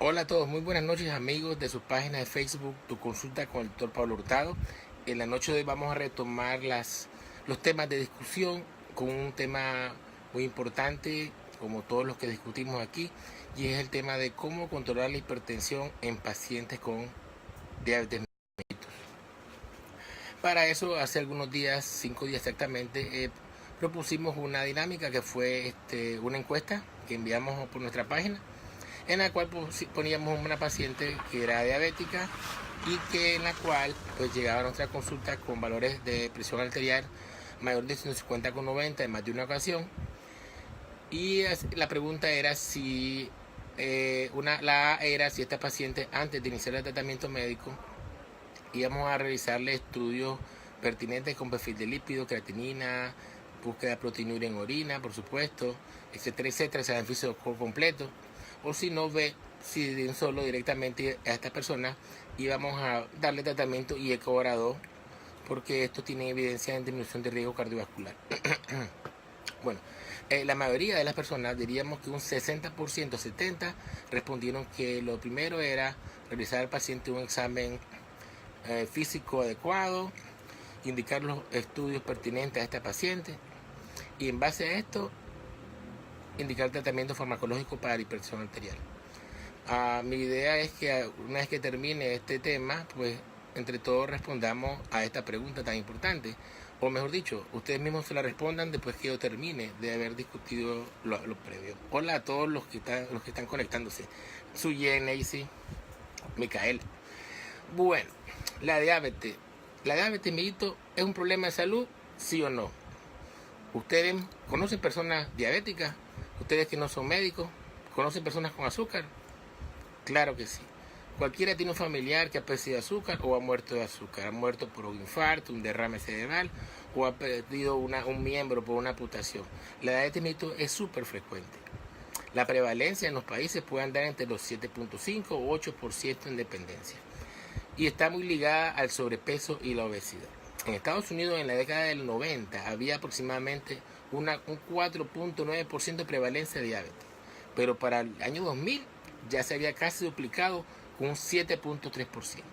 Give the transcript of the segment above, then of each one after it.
Hola a todos, muy buenas noches amigos de su página de Facebook, Tu Consulta con el Dr. Pablo Hurtado. En la noche de hoy vamos a retomar los temas de discusión con un tema muy importante, como todos los que discutimos aquí, y es el tema de cómo controlar la hipertensión en pacientes con diabetes mellitus. Para eso, hace algunos días, 5 días exactamente, propusimos una dinámica que fue una encuesta que enviamos por nuestra página, en la cual poníamos una paciente que era diabética y que en la cual pues llegaba a nuestra consulta con valores de presión arterial mayor de 150/90 en más de una ocasión, y la pregunta era si la A era si esta paciente, antes de iniciar el tratamiento médico, íbamos a realizarle estudios pertinentes con perfil de lípido, creatinina, búsqueda de proteinuria en orina, por supuesto, etcétera, etcétera, se da en físico completo. O si no, ve si de un solo directamente a esta persona íbamos a darle tratamiento y ecobarador, porque esto tiene evidencia en disminución de riesgo cardiovascular. Bueno, la mayoría de las personas, diríamos que un 60%, 70%, respondieron que lo primero era realizar al paciente un examen físico adecuado, indicar los estudios pertinentes a esta paciente y en base a esto indicar tratamiento farmacológico para la hipertensión arterial. Mi idea es que una vez que termine este tema, pues entre todos respondamos a esta pregunta tan importante, o mejor dicho, ustedes mismos se la respondan después que yo termine de haber discutido lo previo. Hola a todos los que están conectándose. Suye, Neisy, Micael. Bueno, la diabetes. ¿La diabetes, amiguito, es un problema de salud? ¿Sí o no? ¿Ustedes conocen personas diabéticas? ¿Ustedes que no son médicos? ¿Conocen personas con azúcar? Claro que sí. Cualquiera tiene un familiar que ha perdido azúcar o ha muerto de azúcar. Ha muerto por un infarto, un derrame cerebral o ha perdido un miembro por una amputación. La diabetes mellitus es súper frecuente. La prevalencia en los países puede andar entre los 7.5 o 8% en dependencia. Y está muy ligada al sobrepeso y la obesidad. En Estados Unidos, en la década del 90, había aproximadamente un 4.9% de prevalencia de diabetes, pero para el año 2000 ya se había casi duplicado con un 7.3%.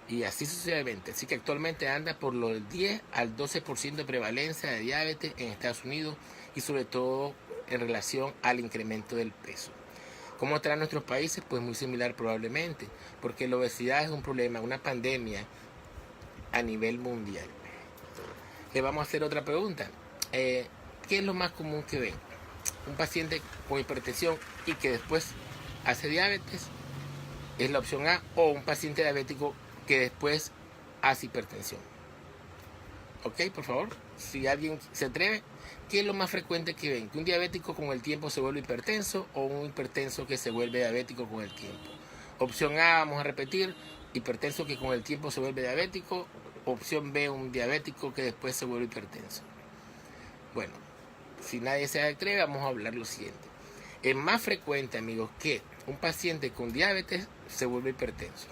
Y así sucesivamente. Así que actualmente anda por los 10 al 12% de prevalencia de diabetes en Estados Unidos, y sobre todo en relación al incremento del peso. ¿Cómo estarán nuestros países? Pues muy similar probablemente, porque la obesidad es un problema, una pandemia a nivel mundial. Le vamos a hacer otra pregunta. ¿Qué es lo más común que ven? Un paciente con hipertensión y que después hace diabetes, es la opción A, o un paciente diabético que después hace hipertensión. Ok, por favor, si alguien se atreve, ¿qué es lo más frecuente que ven? ¿Que un diabético con el tiempo se vuelve hipertenso o un hipertenso que se vuelve diabético con el tiempo? Opción A, vamos a repetir, hipertenso que con el tiempo se vuelve diabético. Opción B, un diabético que después se vuelve hipertenso. Bueno, si nadie se atreve, vamos a hablar lo siguiente. Es más frecuente, amigos, que un paciente con diabetes se vuelve hipertenso.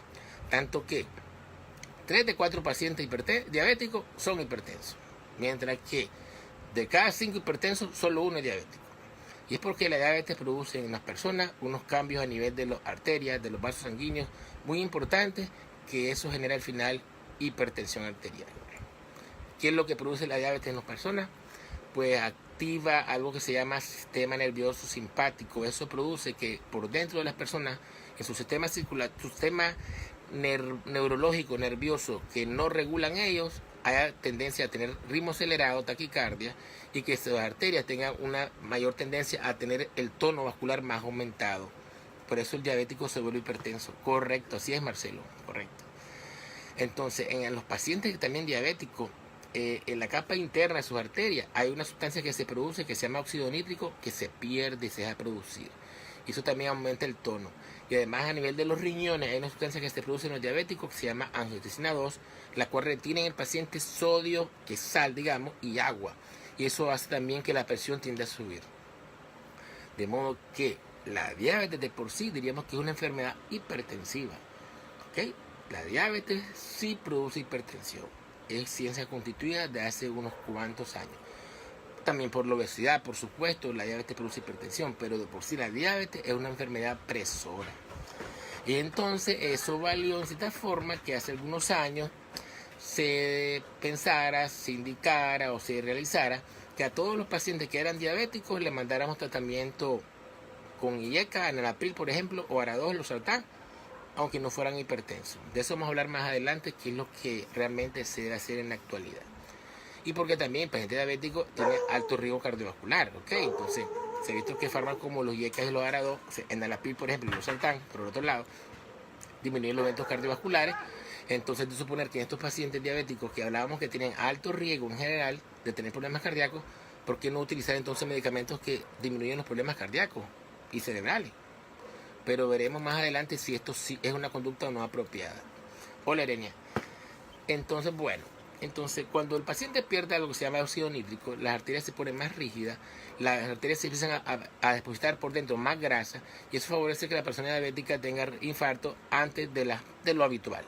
Tanto que 3 de 4 pacientes diabéticos son hipertensos, mientras que de cada 5 hipertensos, solo uno es diabético. Y es porque la diabetes produce en las personas unos cambios a nivel de las arterias, de los vasos sanguíneos, muy importantes, que eso genera al final hipertensión arterial. ¿Qué es lo que produce la diabetes en las personas? Pues activa algo que se llama sistema nervioso simpático. Eso produce que por dentro de las personas, en su sistema neurológico, nervioso, que no regulan ellos, haya tendencia a tener ritmo acelerado, taquicardia, y que sus arterias tengan una mayor tendencia a tener el tono vascular más aumentado. Por eso el diabético se vuelve hipertenso. Correcto, así es, Marcelo, correcto. Entonces, en los pacientes también diabéticos, en la capa interna de sus arterias hay una sustancia que se produce que se llama óxido nítrico, que se pierde y se deja de producir. Y eso también aumenta el tono. Y además, a nivel de los riñones, hay una sustancia que se produce en los diabéticos que se llama angiotensina 2, la cual retiene en el paciente sodio, que es sal, digamos, y agua. Y eso hace también que la presión tienda a subir. De modo que la diabetes de por sí diríamos que es una enfermedad hipertensiva. ¿Ok? La diabetes sí produce hipertensión. Es ciencia constituida de hace unos cuantos años. También por la obesidad, por supuesto, la diabetes produce hipertensión, pero de por sí la diabetes es una enfermedad presora. Y entonces eso valió en cierta forma que hace algunos años se pensara, se indicara o se realizara que a todos los pacientes que eran diabéticos le mandáramos tratamiento con IECA, enalapril, por ejemplo, o Aradol, losartán, aunque no fueran hipertensos. De eso vamos a hablar más adelante, que es lo que realmente se debe hacer en la actualidad. Y porque también el paciente diabético tiene alto riesgo cardiovascular, ¿ok? Entonces, se ha visto que fármacos como los IECA y los Aradol, enalapril, por ejemplo, y losartán, por el otro lado, disminuyen los eventos cardiovasculares. Entonces, de suponer que estos pacientes diabéticos que hablábamos que tienen alto riesgo en general de tener problemas cardíacos, ¿por qué no utilizar entonces medicamentos que disminuyen los problemas cardíacos y cerebrales? Pero veremos más adelante si esto sí es una conducta o no apropiada. Hola, Erenia. Entonces, bueno, cuando el paciente pierde algo que se llama óxido nítrico, las arterias se ponen más rígidas, las arterias se empiezan a depositar por dentro más grasa, y eso favorece que la persona diabética tenga infarto antes de lo habitual.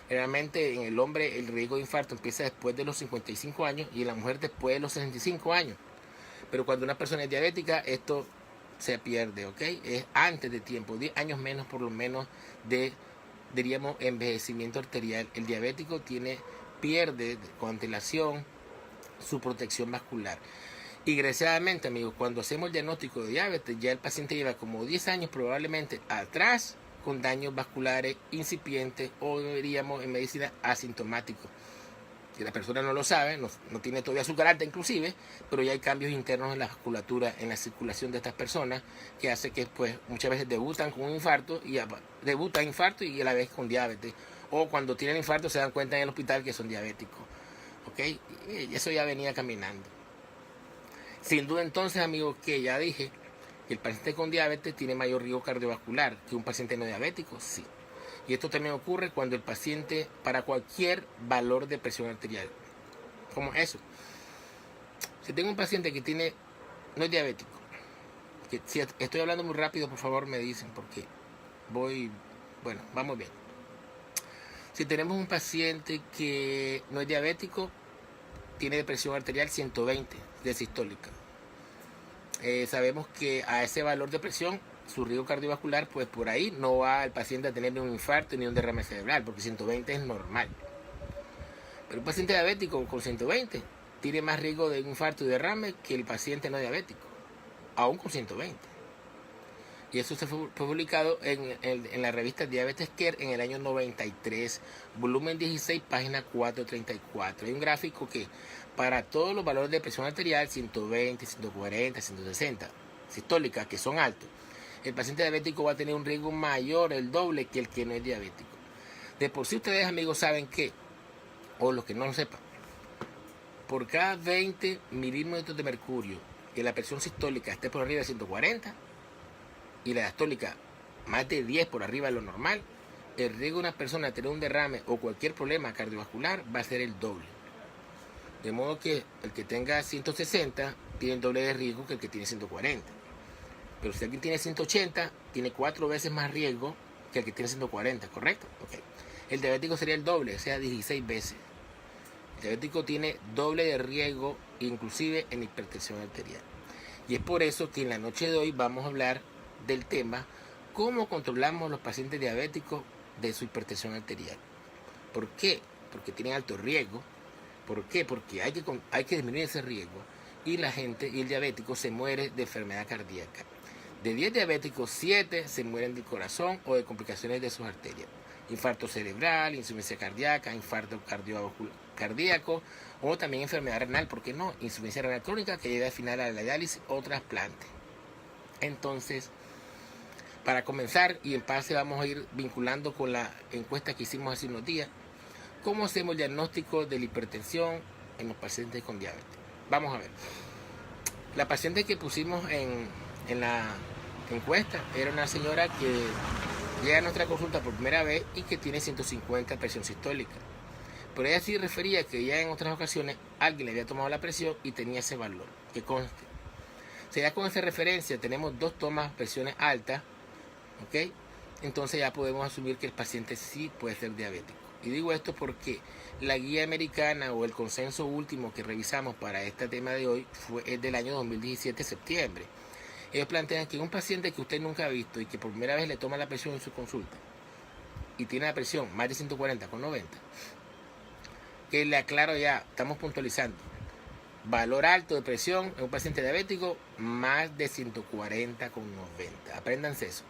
Realmente en el hombre el riesgo de infarto empieza después de los 55 años y en la mujer después de los 65 años. Pero cuando una persona es diabética, esto se pierde, ¿ok? Es antes de tiempo, 10 años menos por lo menos de, diríamos, envejecimiento arterial. El diabético pierde con antelación su protección vascular. Y desgraciadamente, amigos, cuando hacemos el diagnóstico de diabetes, ya el paciente lleva como 10 años probablemente atrás con daños vasculares incipientes o diríamos en medicina asintomáticos. Si la persona no lo sabe, no tiene todavía su carácter inclusive, pero ya hay cambios internos en la vasculatura, en la circulación de estas personas, que hace que pues muchas veces debutan con un infarto y a la vez con diabetes. O cuando tienen infarto se dan cuenta en el hospital que son diabéticos. ¿Ok? Y eso ya venía caminando. Sin duda entonces, amigos, que ya dije, el paciente con diabetes tiene mayor riesgo cardiovascular que un paciente no diabético, sí. Y esto también ocurre cuando el paciente, para cualquier valor de presión arterial. ¿Cómo es eso? Si tengo un paciente que no es diabético, que si estoy hablando muy rápido, por favor me dicen, porque vamos bien. Si tenemos un paciente que no es diabético, tiene presión arterial 120 de sistólica. Sabemos que a ese valor de presión, su riesgo cardiovascular, pues por ahí no va el paciente a tener ni un infarto ni un derrame cerebral, porque 120 es normal. Pero un paciente diabético con 120 tiene más riesgo de un infarto y derrame que el paciente no diabético, aún con 120. Y eso se fue publicado en la revista Diabetes Care en el año 93, volumen 16, página 434. Hay un gráfico que para todos los valores de presión arterial, 120, 140, 160, sistólica, que son altos, el paciente diabético va a tener un riesgo mayor, el doble, que el que no es diabético. De por sí ustedes, amigos, saben que, o los que no lo sepan, por cada 20 milímetros de mercurio que la presión sistólica esté por arriba de 140 y la diastólica más de 10 por arriba de lo normal, el riesgo de una persona a tener un derrame o cualquier problema cardiovascular va a ser el doble. De modo que el que tenga 160 tiene el doble de riesgo que el que tiene 140. Pero si alguien tiene 180, tiene 4 veces más riesgo que el que tiene 140, ¿correcto? Okay. El diabético sería el doble, o sea, 16 veces. El diabético tiene doble de riesgo, inclusive en hipertensión arterial. Y es por eso que en la noche de hoy vamos a hablar del tema cómo controlamos los pacientes diabéticos de su hipertensión arterial. ¿Por qué? Porque tienen alto riesgo. ¿Por qué? Porque hay que disminuir ese riesgo y el diabético se muere de enfermedad cardíaca. De 10 diabéticos, 7 se mueren del corazón o de complicaciones de sus arterias. Infarto cerebral, insuficiencia cardíaca, infarto cardíaco o también enfermedad renal, ¿por qué no? Insuficiencia renal crónica que llega al final a la diálisis o trasplante. Entonces, para comenzar y en pase vamos a ir vinculando con la encuesta que hicimos hace unos días, ¿cómo hacemos el diagnóstico de la hipertensión en los pacientes con diabetes? Vamos a ver. La paciente que pusimos en la encuesta era una señora que llega a nuestra consulta por primera vez y que tiene 150 presión sistólica. Pero ella sí refería que ya en otras ocasiones alguien le había tomado la presión y tenía ese valor, que conste. O sea, ya con esa referencia tenemos 2 tomas presiones altas, ¿ok? Entonces ya podemos asumir que el paciente sí puede ser diabético. Y digo esto porque la guía americana o el consenso último que revisamos para este tema de hoy es del año 2017, septiembre. Ellos plantean que un paciente que usted nunca ha visto y que por primera vez le toma la presión en su consulta y tiene la presión más de 140/90, que le aclaro ya, estamos puntualizando, valor alto de presión en un paciente diabético más de 140/90. Apréndanse eso.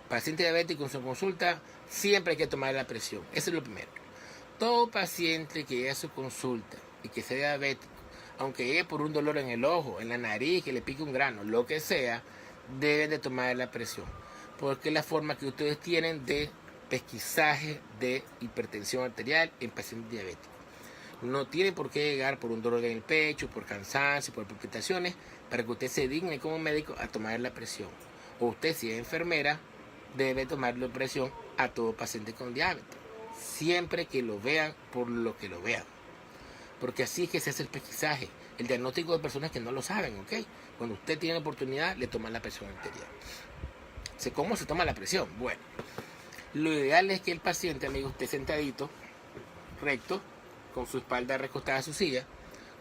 Paciente diabético en su consulta siempre hay que tomar la presión. Eso es lo primero. Todo paciente que llegue a su consulta y que sea diabético, aunque llegue por un dolor en el ojo, en la nariz, que le pique un grano, lo que sea, deben de tomar la presión. Porque es la forma que ustedes tienen de pesquisaje de hipertensión arterial en pacientes diabéticos. No tiene por qué llegar por un dolor en el pecho, por cansancio, por palpitaciones, para que usted se digne como médico a tomar la presión. O usted, si es enfermera, debe tomarle presión a todo paciente con diabetes. Siempre que lo vean por lo que lo vean. Porque así es que se hace el pesquisaje, el diagnóstico de personas que no lo saben, ¿ok? Cuando usted tiene la oportunidad, le toman la presión arterial. ¿Cómo se toma la presión? Bueno, lo ideal es que el paciente, amigo, esté sentadito, recto, con su espalda recostada a su silla,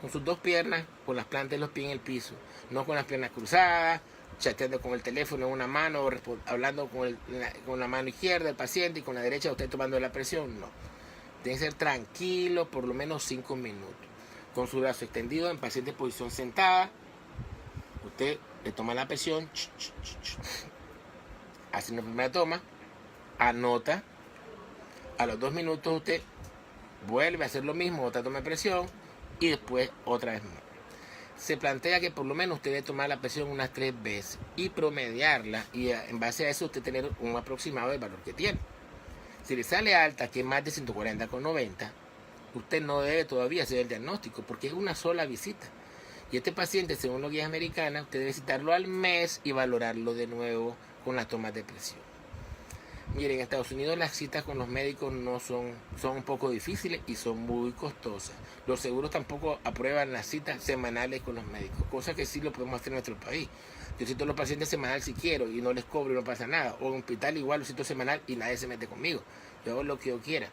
con sus dos piernas, con las plantas de los pies en el piso, no con las piernas cruzadas, chateando con el teléfono en una mano, hablando con la mano izquierda del paciente y con la derecha usted tomando la presión. No, tiene que ser tranquilo por lo menos 5 minutos, con su brazo extendido en paciente en posición sentada. Usted le toma la presión, hace una primera toma, anota, a los 2 minutos usted vuelve a hacer lo mismo, otra toma de presión y después otra vez más. Se plantea que por lo menos usted debe tomar la presión unas 3 veces y promediarla, y en base a eso usted tener un aproximado del valor que tiene. Si le sale alta, que es más de 140/90, usted no debe todavía hacer el diagnóstico porque es una sola visita. Y este paciente, según las guías americanas, usted debe visitarlo al mes y valorarlo de nuevo con las tomas de presión. Miren, en Estados Unidos las citas con los médicos no son un poco difíciles y son muy costosas. Los seguros tampoco aprueban las citas semanales con los médicos, cosa que sí lo podemos hacer en nuestro país. Yo cito a los pacientes semanal si quiero y no les cobro y no pasa nada. O en un hospital igual lo cito semanal y nadie se mete conmigo. Yo hago lo que yo quiera.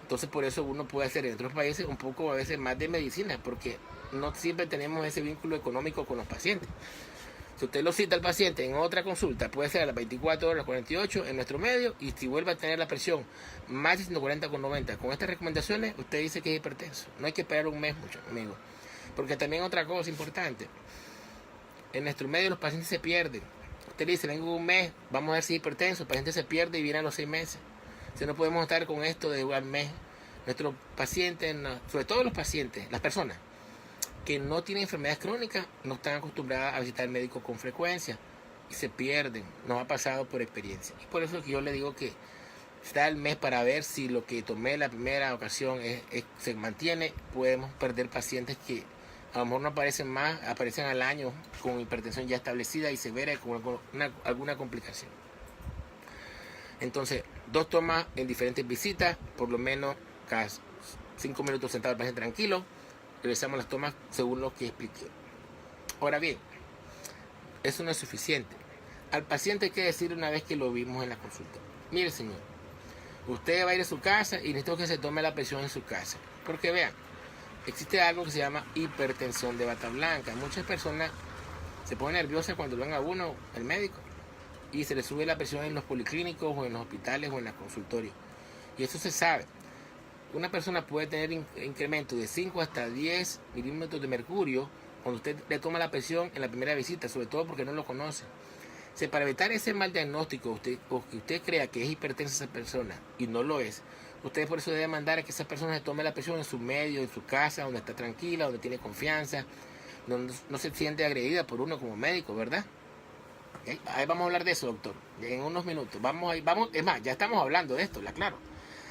Entonces por eso uno puede hacer en otros países un poco a veces más de medicina, porque no siempre tenemos ese vínculo económico con los pacientes. Si usted lo cita al paciente en otra consulta, puede ser a las 24 horas, 48 en nuestro medio, y si vuelve a tener la presión más de 140/90 con estas recomendaciones, usted dice que es hipertenso. No hay que esperar un mes mucho, amigo. Porque también otra cosa importante, en nuestro medio los pacientes se pierden. Usted le dice, vengo un mes, vamos a ver si es hipertenso, el paciente se pierde y viene a los 6 meses. Si no podemos estar con esto de un mes. Nuestros pacientes, sobre todo los pacientes, las personas que no tienen enfermedades crónicas, no están acostumbradas a visitar al médico con frecuencia y se pierden. Nos ha pasado por experiencia. Y por eso que yo le digo que está el mes para ver si lo que tomé la primera ocasión se mantiene. Podemos perder pacientes que a lo mejor no aparecen más, aparecen al año con hipertensión ya establecida y severa y con alguna complicación. Entonces, 2 tomas en diferentes visitas, por lo menos cada 5 minutos sentado el paciente tranquilo. Realizamos las tomas según lo que expliqué. Ahora bien, eso no es suficiente. Al paciente hay que decir una vez que lo vimos en la consulta: mire, señor, usted va a ir a su casa y necesito que se tome la presión en su casa. Porque vean, existe algo que se llama hipertensión de bata blanca. Muchas personas se ponen nerviosas cuando ven a uno, el médico, y se le sube la presión en los policlínicos o en los hospitales o en los consultorios. Y eso se sabe. Una persona puede tener incremento de 5 hasta 10 milímetros de mercurio cuando usted le toma la presión en la primera visita, sobre todo porque no lo conoce. Para evitar ese mal diagnóstico o que usted crea que es hipertensa esa persona y no lo es, usted por eso debe mandar a que esa persona se tome la presión en su medio, en su casa, donde está tranquila, donde tiene confianza, donde no se siente agredida por uno como médico, ¿verdad? ¿Okay? Ahí vamos a hablar de eso, doctor, en unos minutos. Es más, ya estamos hablando de esto, la aclaro.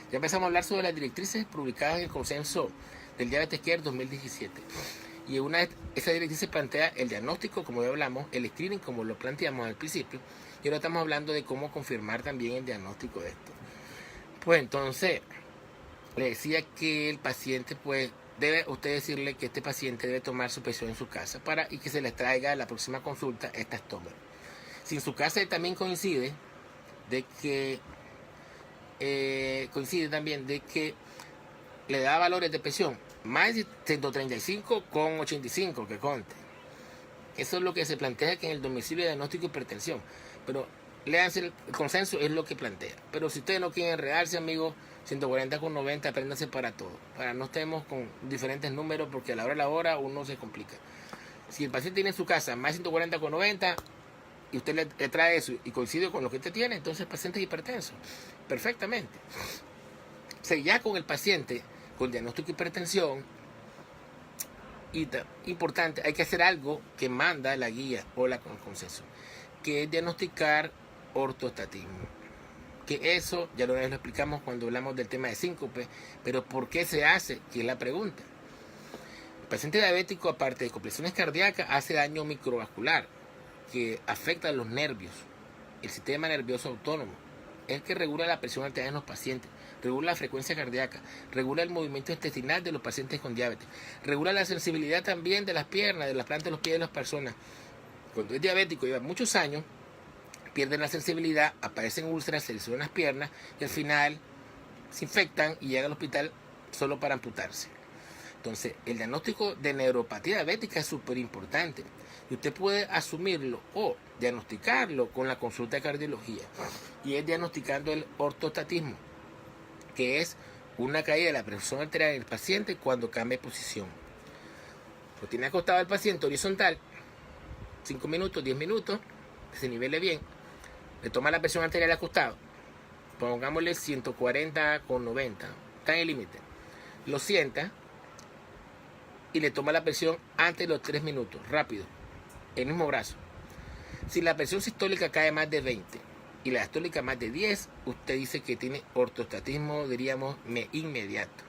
Ya empezamos a hablar sobre las directrices publicadas en el Consenso del Diabetes Care 2017. Y esa directriz plantea el diagnóstico, como ya hablamos, el screening, como lo planteamos al principio, y ahora estamos hablando de cómo confirmar también el diagnóstico de esto. Pues entonces, le decía que el paciente, pues, debe usted decirle que este paciente debe tomar su presión en su casa y que se les traiga a la próxima consulta estas tomas. Si en su casa también coincide también de que le da valores de presión más de 135/85, que conte, Eso es lo que se plantea aquí en el domicilio de diagnóstico de hipertensión. Pero léanse, el consenso es lo que plantea. Pero si ustedes no quieren enredarse, amigos, 140/90, apréndanse para todo. Para no estemos con diferentes números, porque a la hora de la hora uno se complica. Si el paciente tiene en su casa más 140/90 y usted le trae eso y coincide con lo que usted tiene, entonces el paciente es hipertenso. Perfectamente. O sea, ya con el paciente con diagnóstico de hipertensión, importante, hay que hacer algo que manda la guía o la consenso, que es diagnosticar ortostatismo. Que eso ya lo explicamos cuando hablamos del tema de síncope, pero ¿por qué se hace? Que es la pregunta. El paciente diabético, aparte de compresiones cardíacas, hace daño microvascular que afecta a los nervios, el sistema nervioso autónomo. Es el que regula la presión arterial en los pacientes, regula la frecuencia cardíaca, regula el movimiento intestinal de los pacientes con diabetes, regula la sensibilidad también de las piernas, de las plantas de los pies de las personas. Cuando es diabético, lleva muchos años, pierden la sensibilidad, aparecen úlceras, se lesionan las piernas y al final se infectan y llegan al hospital solo para amputarse. Entonces, el diagnóstico de neuropatía diabética es súper importante. Y usted puede asumirlo o diagnosticarlo con la consulta de cardiología. Y es diagnosticando el ortostatismo, que es una caída de la presión arterial en el paciente cuando cambia de posición. Lo tiene acostado el paciente horizontal, 5 minutos, 10 minutos, que se nivele bien. Le toma la presión arterial acostado. Pongámosle 140/90. Está en el límite. Lo sienta y le toma la presión antes de los 3 minutos, rápido, el mismo brazo. Si la presión sistólica cae más de 20 y la diastólica más de 10, usted dice que tiene ortostatismo, diríamos, inmediato.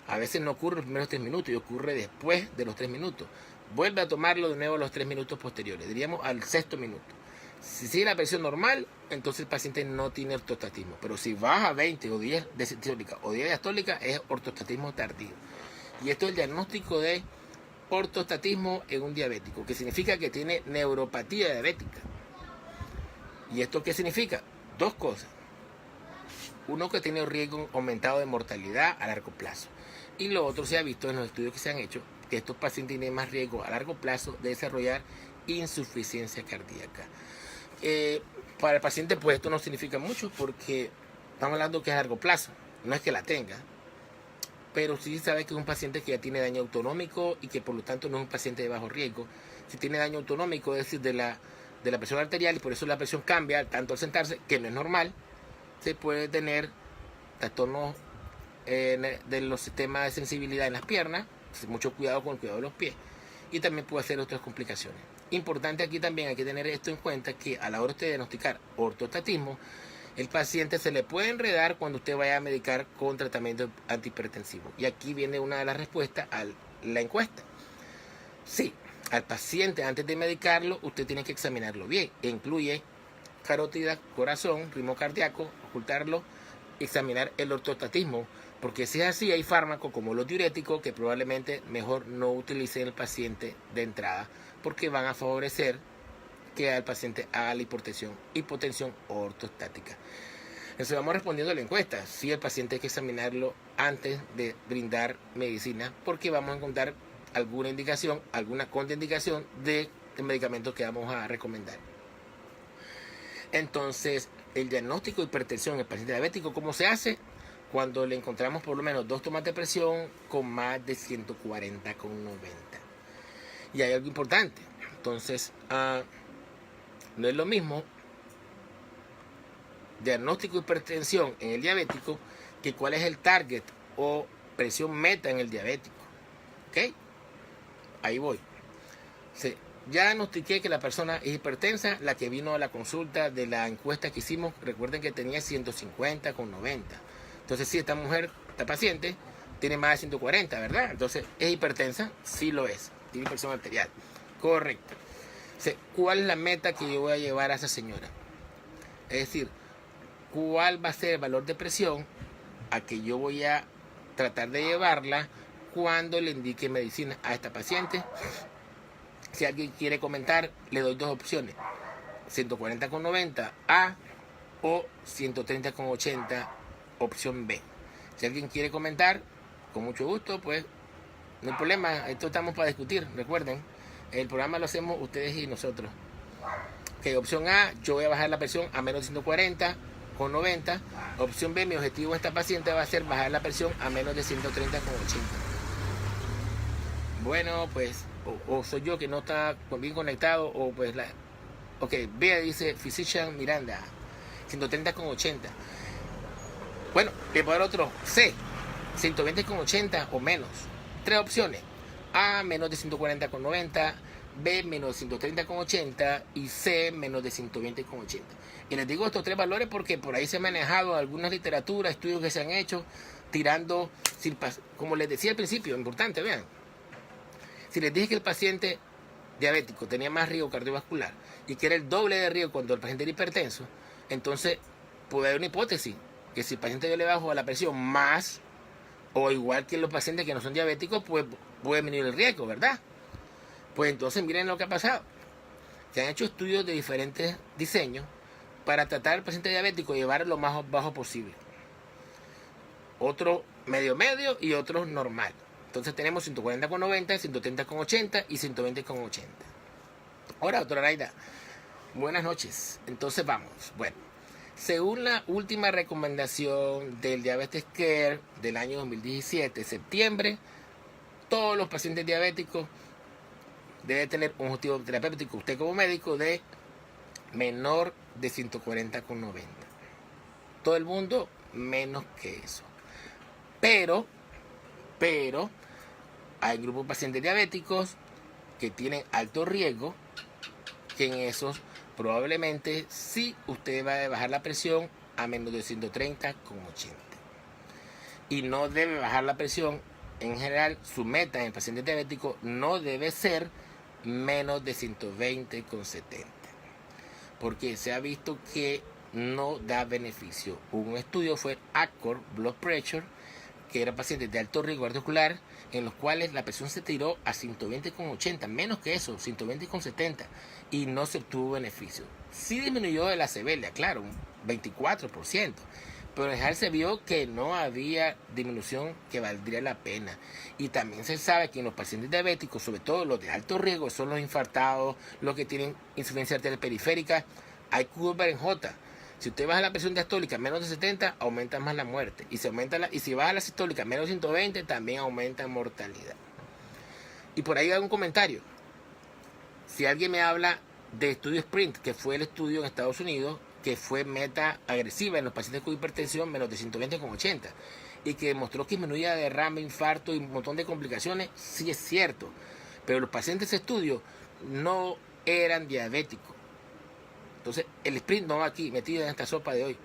A veces no ocurre en los primeros 3 minutos y ocurre después de los 3 minutos. Vuelve a tomarlo de nuevo a los 3 minutos posteriores, diríamos al 6º minuto. Si sigue la presión normal, entonces el paciente no tiene ortostatismo. Pero si baja 20 o 10 de sistólica o 10 de diastólica, es ortostatismo tardío. Y esto es el diagnóstico de ortostatismo en un diabético, que significa que tiene neuropatía diabética. ¿Y esto qué significa? Dos cosas. Uno, que tiene un riesgo aumentado de mortalidad a largo plazo. Y lo otro, se ha visto en los estudios que se han hecho, que estos pacientes tienen más riesgo a largo plazo de desarrollar insuficiencia cardíaca. Para el paciente, pues esto no significa mucho, porque estamos hablando que es a largo plazo, no es que la tenga, pero sí sabe que es un paciente que ya tiene daño autonómico y que por lo tanto no es un paciente de bajo riesgo. Si tiene daño autonómico, es decir, de la presión arterial, y por eso la presión cambia tanto al sentarse, que no es normal, se puede tener trastornos de los sistemas de sensibilidad en las piernas, mucho cuidado con el cuidado de los pies, y también puede hacer otras complicaciones. Importante aquí también hay que tener esto en cuenta, que a la hora de diagnosticar ortostatismo, el paciente se le puede enredar cuando usted vaya a medicar con tratamiento antihipertensivo. Y aquí viene una de las respuestas a la encuesta. Sí, al paciente antes de medicarlo, usted tiene que examinarlo bien. Incluye carótida, corazón, ritmo cardíaco, ocultarlo, examinar el ortostatismo. Porque si es así, hay fármacos como los diuréticos que probablemente mejor no utilice el paciente de entrada, porque van a favorecer que al paciente haga la hipotensión ortostática. Entonces vamos respondiendo a la encuesta. Si el paciente hay que examinarlo antes de brindar medicina, porque vamos a encontrar alguna indicación, alguna contraindicación del medicamento que vamos a recomendar. Entonces, el diagnóstico de hipertensión en el paciente diabético, ¿cómo se hace? Cuando le encontramos por lo menos 2 tomas de presión con más de 140/90. Y hay algo importante. Entonces, no es lo mismo diagnóstico de hipertensión en el diabético que cuál es el target o presión meta en el diabético. ¿Ok? Ahí voy. Ya diagnostiqué que la persona es hipertensa, la que vino a la consulta de la encuesta que hicimos. Recuerden que tenía 150/90. Entonces, si esta mujer, esta paciente, tiene más de 140, ¿verdad? Entonces, ¿es hipertensa? Sí lo es. Tiene presión arterial. Correcto. ¿Cuál es la meta que yo voy a llevar a esa señora? Es decir, ¿cuál va a ser el valor de presión a que yo voy a tratar de llevarla cuando le indique medicina a esta paciente? Si alguien quiere comentar, le doy 2 opciones. 140/90 A o 130/80 opción B. Si alguien quiere comentar, con mucho gusto, pues no hay problema. Esto estamos para discutir, recuerden. El programa lo hacemos ustedes y nosotros. Ok, opción A, yo voy a bajar la presión a menos de 140/90. Opción B, mi objetivo en esta paciente va a ser bajar la presión a menos de 130/80. Bueno, pues, o soy yo que no está bien conectado, o pues la... Ok, B dice Physician Miranda, 130/80. Bueno, le voy a dar otro C, 120/80 o menos. Tres opciones. A, menos de 140/90. B, menos de 130/80. Y C, menos de 120/80. Y les digo estos tres valores porque por ahí se han manejado algunas literaturas, estudios que se han hecho, tirando, como les decía al principio, importante, vean. Si les dije que el paciente diabético tenía más riesgo cardiovascular y que era el doble de riesgo cuando el paciente era hipertenso, entonces puede haber una hipótesis que si el paciente yo le bajo a la presión más o igual que los pacientes que no son diabéticos, pues puede disminuir el riesgo, ¿verdad? Pues entonces miren lo que ha pasado. Se han hecho estudios de diferentes diseños para tratar al paciente diabético y llevar lo más bajo posible. Otros medio y otros normal. Entonces tenemos 140/90, 130/80 y 120/80. Ahora, doctora Araida, buenas noches. Entonces vamos. Bueno, según la última recomendación del Diabetes Care del año 2017, septiembre, todos los pacientes diabéticos deben tener un objetivo terapéutico, usted como médico, de menor de 140/90. Todo el mundo menos que eso. Pero hay grupos de pacientes diabéticos que tienen alto riesgo, que en esos probablemente sí usted va a bajar la presión a menos de 130/80. Y no debe bajar la presión, en general, su meta en pacientes diabéticos no debe ser menos de 120/70. Porque se ha visto que no da beneficio. Un estudio fue ACORD Blood Pressure, que eran pacientes de alto riesgo cardiovascular, en los cuales la presión se tiró a 120/80, menos que eso, 120/70, y no se obtuvo beneficio. Sí disminuyó de la sevelia, claro, un 24%, pero en general se vio que no había disminución que valdría la pena. Y también se sabe que en los pacientes diabéticos, sobre todo los de alto riesgo, son los infartados, los que tienen insuficiencia arterial periférica, hay curva en J. Si usted baja la presión diastólica menos de 70, aumenta más la muerte. Y si baja la sistólica menos de 120, también aumenta mortalidad. Y por ahí hay un comentario. Si alguien me habla de estudio SPRINT, que fue el estudio en Estados Unidos, que fue meta agresiva en los pacientes con hipertensión menos de 120/80, y que demostró que disminuía derrame, infarto y un montón de complicaciones, sí es cierto. Pero los pacientes de ese estudio no eran diabéticos. Entonces, el sprint no va aquí, metido en esta sopa de hoy.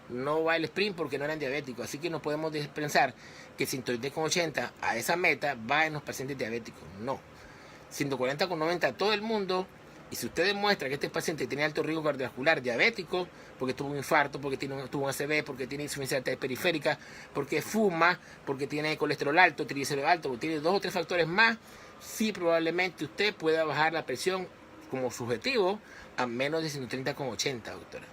No va el sprint porque no eran diabéticos. Así que no podemos pensar que 120/80 a esa meta va en los pacientes diabéticos. No. 140/90 a todo el mundo. Y si usted demuestra que este paciente tiene alto riesgo cardiovascular diabético, porque tuvo un infarto, porque tuvo un ACV, porque tiene insuficiencia arterial periférica, porque fuma, porque tiene colesterol alto, triglicéridos altos, porque tiene 2 o 3 factores más, sí probablemente usted pueda bajar la presión como subjetivo a menos de 130/80, doctora.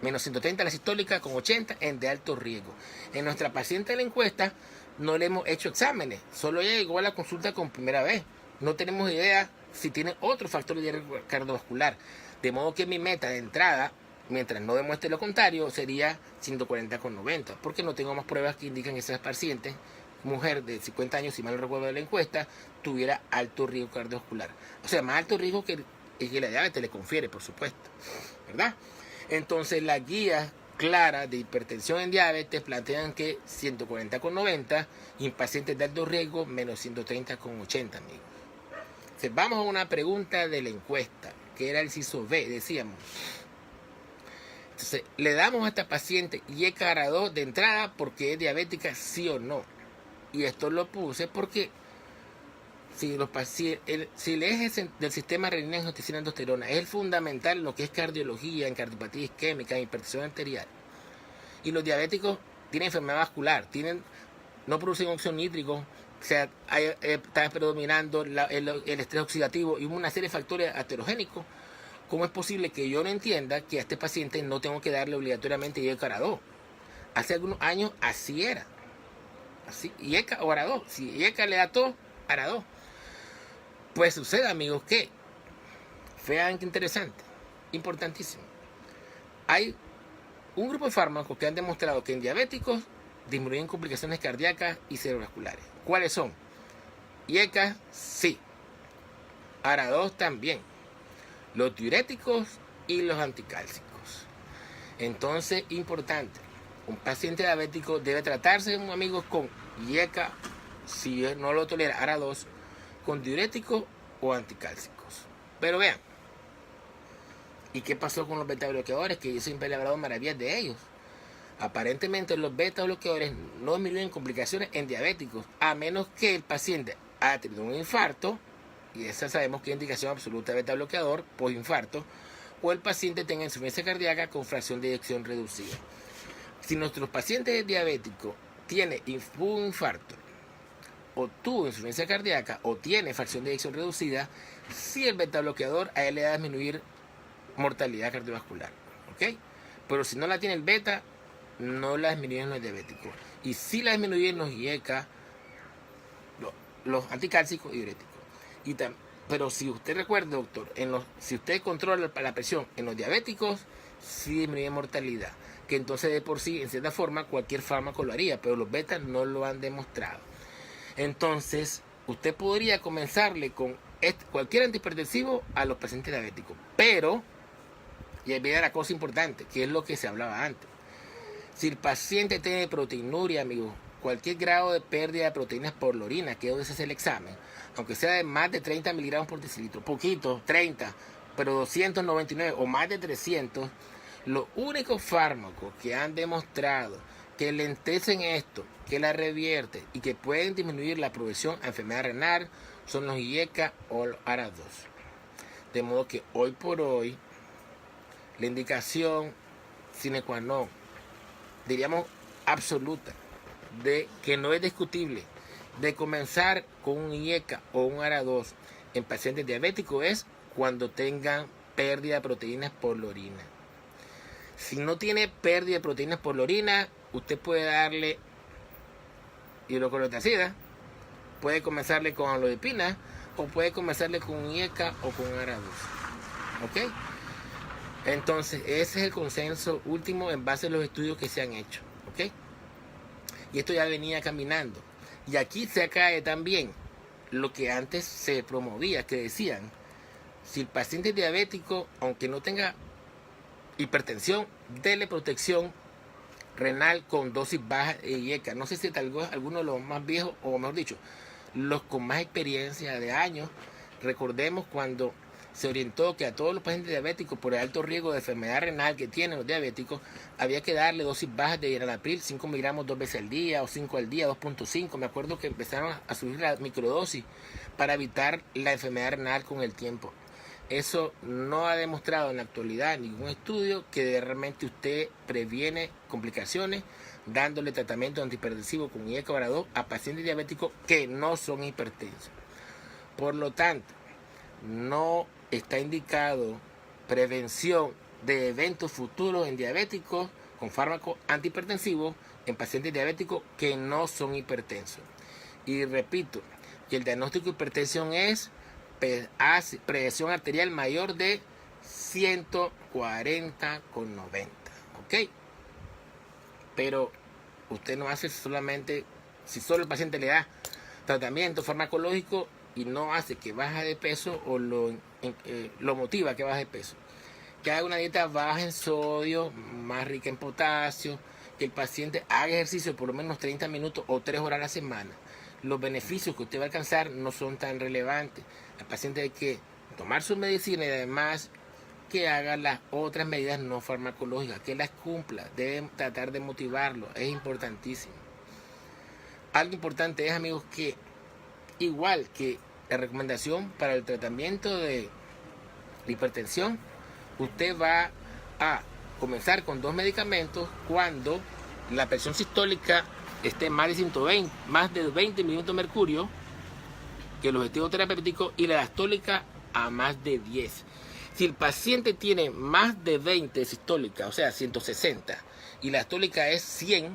Menos 130 la sistólica con 80 en de alto riesgo. En nuestra paciente de la encuesta no le hemos hecho exámenes, solo ella llegó a la consulta con primera vez. No tenemos idea si tiene otro factor de riesgo cardiovascular. De modo que mi meta de entrada, mientras no demuestre lo contrario, sería 140/90, porque no tengo más pruebas que indican que esas pacientes, mujer de 50 años, si mal no recuerdo de la encuesta, tuviera alto riesgo cardiovascular. O sea, más alto riesgo que la diabetes le confiere, por supuesto, ¿verdad? Entonces, las guías claras de hipertensión en diabetes plantean que 140/90 y en pacientes de alto riesgo menos 130/80, amigos. Entonces, vamos a una pregunta de la encuesta, que era el inciso B, decíamos. Entonces, le damos a esta paciente YKR2 de entrada porque es diabética, sí o no. Y esto lo puse porque si el eje del sistema renina angiotensina aldosterona es el fundamental en lo que es cardiología, en cardiopatía isquémica, en hipertensión arterial, y los diabéticos tienen enfermedad vascular, no producen óxido nítrico, o sea, está predominando el estrés oxidativo y una serie de factores aterogénicos, ¿cómo es posible que yo no entienda que a este paciente no tengo que darle obligatoriamente YKR2? Hace algunos años así era. Así, YK o ARA2. Si YK le da todo, ARA2. Pues sucede, amigos, que, vean qué interesante, importantísimo. Hay un grupo de fármacos que han demostrado que en diabéticos disminuyen complicaciones cardíacas y cerebrovasculares. ¿Cuáles son? IECA, sí. ARA2 también. Los diuréticos y los anticálcicos. Entonces, importante, un paciente diabético debe tratarse, amigos, con IECA, si no lo tolera, ARA2, con diuréticos o anticálcicos. Pero vean, ¿y qué pasó con los beta bloqueadores? Que yo siempre le he hablado maravillas de ellos. Aparentemente los beta bloqueadores no disminuyen complicaciones en diabéticos, a menos que el paciente haya tenido un infarto, y esa sabemos que es indicación absoluta de beta bloqueador, postinfarto, o el paciente tenga insuficiencia cardíaca con fracción de eyección reducida. Si nuestros pacientes diabéticos tienen un infarto, o tuvo insuficiencia cardíaca, o tiene fracción de eyección reducida, si el beta bloqueador a él le da a disminuir mortalidad cardiovascular, ¿ok? Pero si no la tiene el beta, no la disminuyen en los diabéticos. Y sí la disminuyen los IECA, los anticálcicos y diuréticos. Pero si usted recuerda, doctor, si usted controla la presión en los diabéticos, sí disminuye mortalidad. Que entonces de por sí, en cierta forma, cualquier fármaco lo haría, pero los betas no lo han demostrado. Entonces, usted podría comenzarle con cualquier antihipertensivo a los pacientes diabéticos. Pero, y ahí viene la cosa importante, que es lo que se hablaba antes. Si el paciente tiene proteinuria, amigos, cualquier grado de pérdida de proteínas por la orina, que es donde se hace el examen, aunque sea de más de 30 miligramos por decilitro, poquito, 30, pero 299 o más de 300, los únicos fármacos que han demostrado que lentecen esto, que la revierte y que pueden disminuir la progresión a enfermedad renal son los IECA o los ARA2. De modo que hoy por hoy, la indicación sine qua non, diríamos absoluta, de que no es discutible, de comenzar con un IECA o un ARA2 en pacientes diabéticos es cuando tengan pérdida de proteínas por la orina. Si no tiene pérdida de proteínas por la orina, usted puede darle hidroclorotazida, puede comenzarle con amlodipina o puede comenzarle con un IECA o con un ARA2. ¿Ok? Entonces, ese es el consenso último en base a los estudios que se han hecho. ¿Ok? Y esto ya venía caminando. Y aquí se cae también lo que antes se promovía, que decían, si el paciente es diabético, aunque no tenga hipertensión, dele protección renal con dosis baja de IECA. No sé si tal vez algunos de los más viejos, o mejor dicho, los con más experiencia de años, recordemos cuando se orientó que a todos los pacientes diabéticos por el alto riesgo de enfermedad renal que tienen los diabéticos, había que darle dosis bajas de enalapril, 5 miligramos 2 veces al día o 5 al día, 2.5. Me acuerdo que empezaron a subir la microdosis para evitar la enfermedad renal con el tiempo. Eso no ha demostrado en la actualidad ningún estudio que realmente usted previene complicaciones dándole tratamiento antihipertensivo con IECA o ARA2 a pacientes diabéticos que no son hipertensos. Por lo tanto, no está indicado prevención de eventos futuros en diabéticos con fármacos antihipertensivos en pacientes diabéticos que no son hipertensos. Y repito, que el diagnóstico de hipertensión es presión arterial mayor de 140/90, ¿ok? Pero usted no hace solamente, si solo el paciente le da tratamiento farmacológico y no hace que baje de peso o lo motiva a que baje de peso, que haga una dieta baja en sodio, más rica en potasio, que el paciente haga ejercicio por lo menos 30 minutos o 3 horas a la semana. Los beneficios que usted va a alcanzar no son tan relevantes. El paciente hay que tomar su medicina y además que haga las otras medidas no farmacológicas, que las cumpla, debe tratar de motivarlo, es importantísimo. Algo importante es, amigos, que igual que la recomendación para el tratamiento de la hipertensión, usted va a comenzar con 2 medicamentos cuando la presión sistólica esté más de 120, más de 20 milímetros de mercurio, que el objetivo terapéutico, y la diastólica a más de 10. Si el paciente tiene más de 20 de sistólica, o sea 160, y la diastólica es 100, o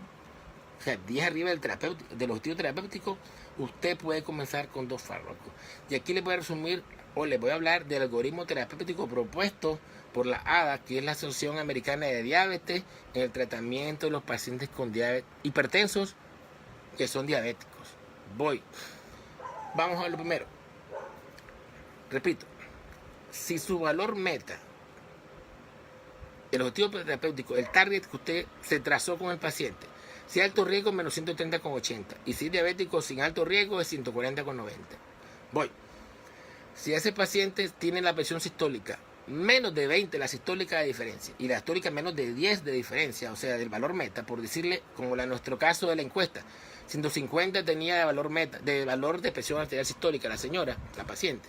sea 10 arriba del objetivo terapéutico, usted puede comenzar con 2 fármacos. Y aquí les voy a resumir o les voy a hablar del algoritmo terapéutico propuesto por la ADA, que es la Asociación Americana de Diabetes, en el tratamiento de los pacientes con diabetes hipertensos que son diabéticos. Vamos a ver lo primero. Repito, si su valor meta, el objetivo terapéutico, el target que usted se trazó con el paciente, si alto riesgo, menos 130,80. Y si diabético sin alto riesgo, es 140,90. Si ese paciente tiene la presión sistólica menos de 20, la sistólica de diferencia, y la histórica menos de 10 de diferencia, o sea, del valor meta, por decirle, como en nuestro caso de la encuesta, 150 tenía de valor meta, de valor de presión arterial sistólica, la señora, la paciente.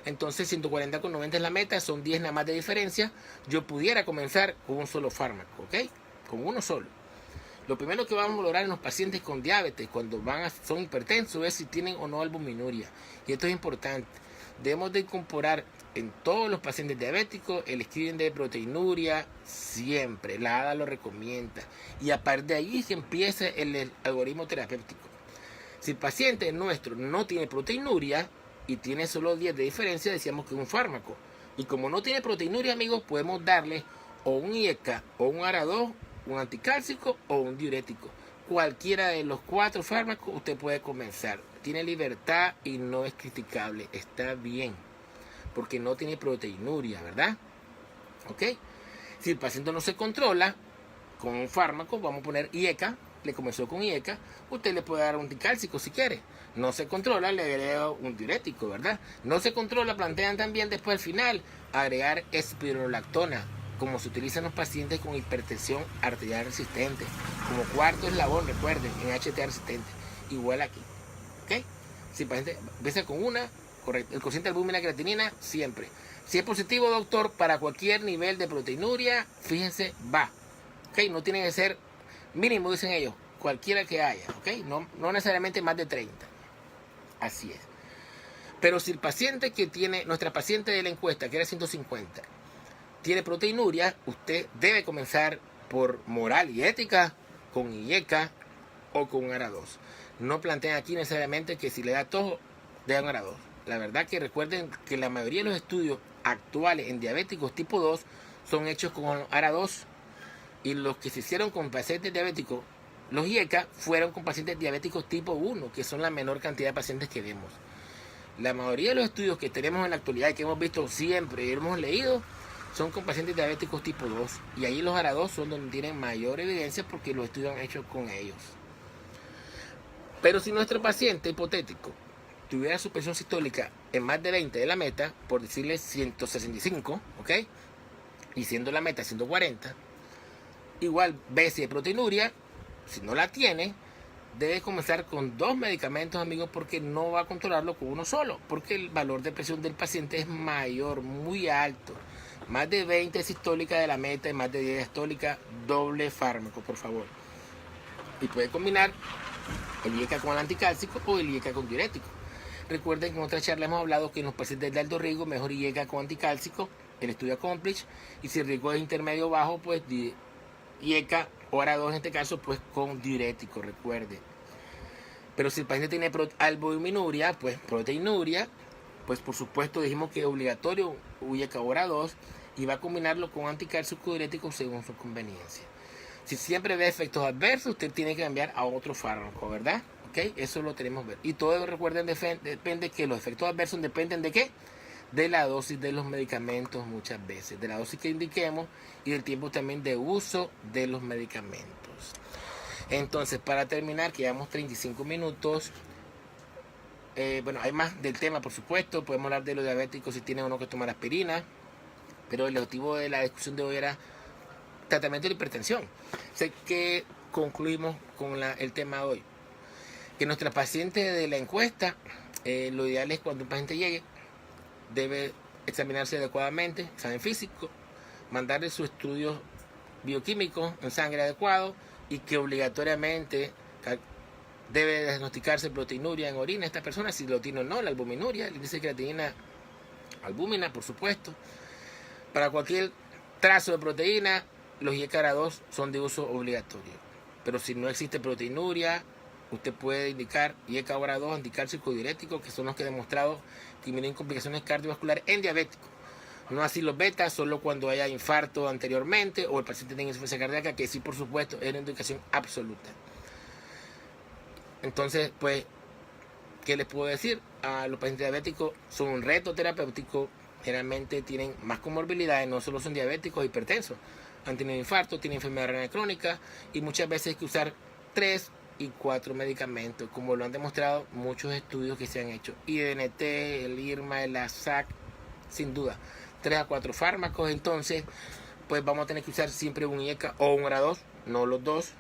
Entonces 140,90 es la meta, son 10 nada más de diferencia. Yo pudiera comenzar con un solo fármaco, ¿ok? Con uno solo. Lo primero que vamos a lograr en los pacientes con diabetes, cuando son hipertensos, es si tienen o no albuminuria. Y esto es importante. Debemos de incorporar en todos los pacientes diabéticos el screening de proteinuria siempre. La ADA lo recomienda. Y a partir de ahí se empieza el algoritmo terapéutico. Si el paciente nuestro no tiene proteinuria y tiene solo 10 de diferencia, decíamos que es un fármaco. Y como no tiene proteinuria, amigos, podemos darle o un IECA o un ARA2, un anticálcico o un diurético. Cualquiera de los 4 fármacos usted puede comenzar. Tiene libertad y no es criticable. Está bien. Porque no tiene proteinuria, ¿verdad? ¿Ok? Si el paciente no se controla con un fármaco, vamos a poner IECA, le comenzó con IECA, usted le puede dar un anticálcico si quiere. No se controla, le agrega un diurético, ¿verdad? No se controla, plantean también después al final agregar espirulactona, como se utiliza en los pacientes con hipertensión arterial resistente, como cuarto eslabón, recuerden, en HTA resistente, igual aquí, ¿ok? Si el paciente empieza con una, correcto, el cociente de albúmina creatinina, siempre. Si es positivo, doctor, para cualquier nivel de proteinuria, fíjense, va, ¿ok? No tiene que ser mínimo, dicen ellos, cualquiera que haya, ¿ok? No necesariamente más de 30, así es. Pero si el paciente que tiene, nuestra paciente de la encuesta, que era 150, tiene proteinuria, usted debe comenzar por moral y ética, con IECA o con ARA2. No plantean aquí necesariamente que si le da todo, de un ARA2. La verdad que recuerden que la mayoría de los estudios actuales en diabéticos tipo 2 son hechos con ARA2, y los que se hicieron con pacientes diabéticos, los IECA, fueron con pacientes diabéticos tipo 1, que son la menor cantidad de pacientes que vemos. La mayoría de los estudios que tenemos en la actualidad y que hemos visto siempre y hemos leído son con pacientes diabéticos tipo 2, y ahí los ARA2 son donde tienen mayor evidencia porque los estudios han hecho con ellos. Pero si nuestro paciente hipotético tuviera su presión sistólica en más de 20 de la meta, por decirle 165, ¿ok? Y siendo la meta 140, igual ve si hay proteinuria. Si no la tiene, debe comenzar con 2 medicamentos, amigos, porque no va a controlarlo con uno solo, porque el valor de presión del paciente es mayor, muy alto. Más de 20 sistólica de la meta y más de 10 sistólica, doble fármaco, por favor. Y puede combinar el IECA con el anticálcico o el IECA con diurético. Recuerden que en otra charla hemos hablado que en los pacientes de alto riesgo, mejor IECA con anticálcico, el estudio Accomplish, y si el riesgo es intermedio bajo, pues IECA o ARA2 en este caso, pues con diurético, recuerden. Pero si el paciente tiene albuminuria, pues proteinuria, pues por supuesto dijimos que es obligatorio IECA o ARA2, y va a combinarlo con anticálcico diurético según su conveniencia. Si siempre ve efectos adversos, usted tiene que cambiar a otro fármaco, ¿verdad? ¿Ok? Eso lo tenemos que ver. Y todo, recuerden, depende que los efectos adversos dependen de qué, de la dosis de los medicamentos muchas veces, de la dosis que indiquemos y del tiempo también de uso de los medicamentos. Entonces, para terminar, que llevamos 35 minutos, bueno, hay más del tema, por supuesto. Podemos hablar de los diabéticos, si tienen o no que tomar aspirina, pero el objetivo de la discusión de hoy era tratamiento de la hipertensión. Sé que concluimos con el tema de hoy, que nuestra paciente de la encuesta, lo ideal es cuando un paciente llegue, debe examinarse adecuadamente, examen físico, mandarle sus estudios bioquímicos en sangre adecuado, y que obligatoriamente debe diagnosticarse proteinuria en orina esta persona, si lo tiene o no, la albuminuria, el índice de creatinina, albúmina, por supuesto. Para cualquier trazo de proteína, los IECA ARA2 son de uso obligatorio. Pero si no existe proteinuria, usted puede indicar IECA-2 anticálcico diurético, que son los que he demostrado disminuyen complicaciones cardiovasculares en diabéticos. No así los betas, solo cuando haya infarto anteriormente o el paciente tenga insuficiencia cardíaca, que sí, por supuesto, es una indicación absoluta. Entonces, pues, ¿qué les puedo decir? A los pacientes diabéticos son un reto terapéutico. Generalmente tienen más comorbilidades, no solo son diabéticos, hipertensos. Han tenido infarto, tienen enfermedad renal crónica y muchas veces hay que usar 3 y 4 medicamentos, como lo han demostrado muchos estudios que se han hecho. IDNT, el IRMA, el ASAC, sin duda. 3 a 4 fármacos, entonces, pues vamos a tener que usar siempre un IECA o un ARA2, no los dos.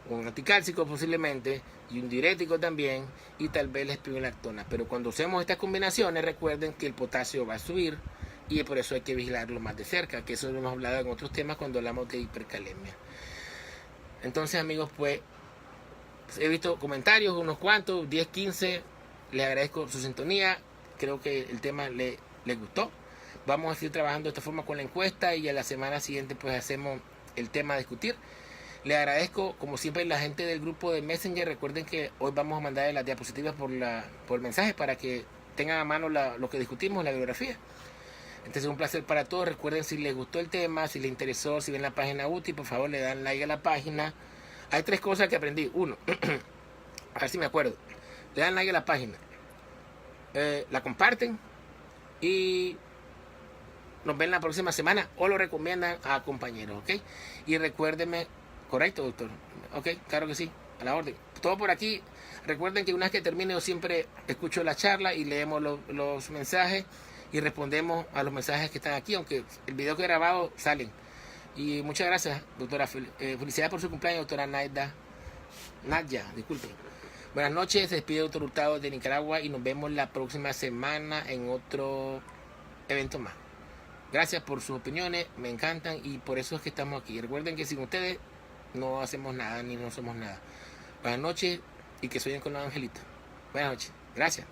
Un anticálcico posiblemente y un diurético también y tal vez la espirulactona. Pero cuando usemos estas combinaciones, recuerden que el potasio va a subir y por eso hay que vigilarlo más de cerca, que eso lo hemos hablado en otros temas cuando hablamos de hipercalemia. Entonces, amigos, pues he visto comentarios, unos cuantos, 10, 15. Les agradezco su sintonía. Creo que el tema les gustó. Vamos a seguir trabajando de esta forma con la encuesta y a la semana siguiente pues hacemos el tema a discutir. Les agradezco, como siempre, la gente del grupo de Messenger. Recuerden que hoy vamos a mandar las diapositivas por mensaje para que tengan a mano lo que discutimos, la bibliografía. Entonces, un placer para todos. Recuerden, si les gustó el tema, si les interesó, si ven la página útil, por favor, le dan like a la página. Hay 3 cosas que aprendí. 1, a ver si me acuerdo. Le dan like a la página. La comparten y nos ven la próxima semana o lo recomiendan a compañeros, ¿ok? Y recuérdenme. Correcto, doctor. Ok, claro que sí, a la orden. Todo por aquí. Recuerden que una vez que termine yo siempre escucho la charla y leemos los mensajes y respondemos a los mensajes que están aquí, aunque el video que he grabado salen. Y muchas gracias, doctora. Felicidades por su cumpleaños, doctora Nadia, disculpen. Buenas noches, se despide el doctor Hurtado de Nicaragua y nos vemos la próxima semana en otro evento más. Gracias por sus opiniones, me encantan y por eso es que estamos aquí. Recuerden que sin ustedes no hacemos nada ni no somos nada. Buenas noches y que sueñen con los angelitos. Buenas noches. Gracias.